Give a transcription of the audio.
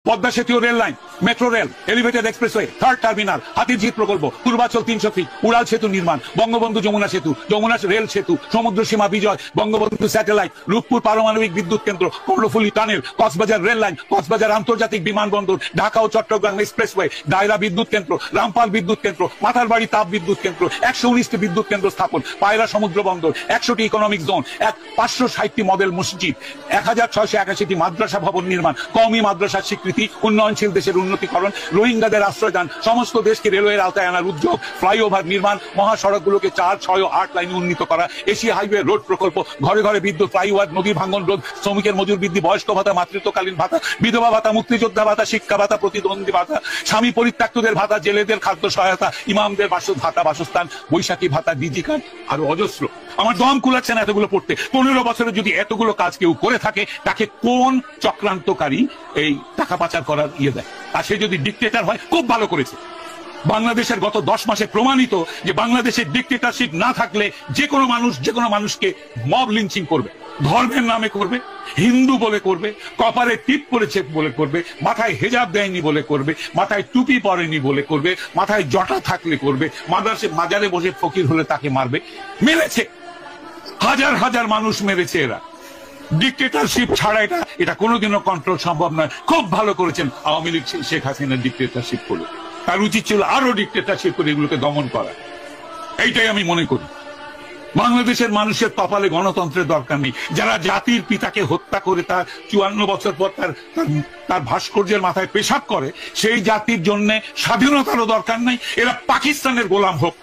পদ্মা সেতু rail line, metro rail, elevated expressway, third terminal, Hatirjheel প্রকল্প, Purbachal 300 fit, উড়াল সেতু নির্মাণ, বঙ্গবন্ধু যমুনা সেতু, যমুনা রেল সেতু, সমুদ্র সীমা বিজয়, বঙ্গবন্ধু স্যাটেলাইট, রূপপুর পারমাণবিক বিদ্যুৎ কেন্দ্র, Karnaphuli tunnel, Cox's Bazar rail line, Cox's Bazar আন্তর্জাতিক বিমানবন্দর, ঢাকা ও চট্টগ্রাম এক্সপ্রেসওয়ে, দায়রা বিদ্যুৎ কেন্দ্র, রামপাল বিদ্যুৎ কেন্দ্র, মাথারবাড়ি তাপ বিদ্যুৎ কেন্দ্র, 119টি বিদ্যুৎ কেন্দ্র স্থাপন, পায়রা সমুদ্র বন্দর, 100টি ইকোনমিক জোন, 560টি মডেল মসজিদ, 1681টি মাদ্রাসা ভবন নির্মাণ, কওমি মাদ্রাসার স্বীকৃতি, উন্নয়নশীল দেশের উন্নতিকরণ, রোহিঙ্গাদের আশ্রয়দান, সমস্ত দেশকে রেলওয়ের আওতায় আনার উদ্যোগ, ফ্লাইওভার নির্মাণ, মহাসড়কগুলোকে 4, 6 ও 8 লাইনে উন্নীত করা, এশিয়া হাইওয়ে রোড প্রকল্প, ঘরে ঘরে বিদ্যুৎ, ফ্লাইওভার, নদী ভাঙ্গন রোধ, শ্রমিকের মজুর বৃদ্ধি, বয়স্ক ভাতা, মাতৃত্বকালীন ভাতা, বিধবা ভাতা, মুক্তিযোদ্ধা ভাতা, শিক্ষা ভাতা, প্রতিদ্বন্দ্বী ভাতা, স্বামী পরিত্যক্তদের ভাতা, জেলেদের খাদ্য সহায়তা, ইমামদের ভাতা, বাসস্থান, বৈশাখী ভাতা, ডিজি কার্ড, আরো অজস্র। আমার দম কুলাচ্ছে না এতগুলো পড়তে। 15 বছরে যদি এতগুলো কাজ কেউ করে থাকে, তাকে কোন চক্রান্তকারী এই টাকা পাচার করার দেয়? আর সে যদি ডিক্টেটর হয়, খুব ভালো করেছে। বাংলাদেশের গত 10 মাসে প্রমাণিত যে বাংলাদেশের ডিক্টেটরশিপ না থাকলে যে কোনো মানুষ যে কোনো মানুষকে মব লিঞ্চিং করবে, ধর্মের নামে করবে, হিন্দু বলে করবে, কপালে টিপ পরেছে বলে করবে, মাথায় হেজাব দেয়নি বলে করবে, মাথায় টুপি পরেনি বলে করবে, মাথায় জটা থাকলে করবে, মাজারে বসে ফকির হলে তাকে মারবে। মেরেছে, হাজার হাজার মানুষ মেরেছে এরা। ডিক্টেটরশিপ ছাড়া এটা কোনোদিনও কন্ট্রোল সম্ভব নয়। খুব ভালো করেছেন আওয়ামী লীগ শেখ হাসিনার ডিক্টেটরশিপ করলো। তার উচিত ছিল আরো ডিক্টেটরশিপ করে এগুলোকে দমন করা। এইটাই আমি মনে করি। বাংলাদেশের মানুষের কপালে গণতন্ত্রের দরকার নেই। যারা জাতির পিতাকে হত্যা করে তার 54 বছর পর তার ভাস্কর্যের মাথায় পেশাব করে, সেই জাতির জন্য স্বাধীনতারও দরকার নেই। এরা পাকিস্তানের গোলাম হোক।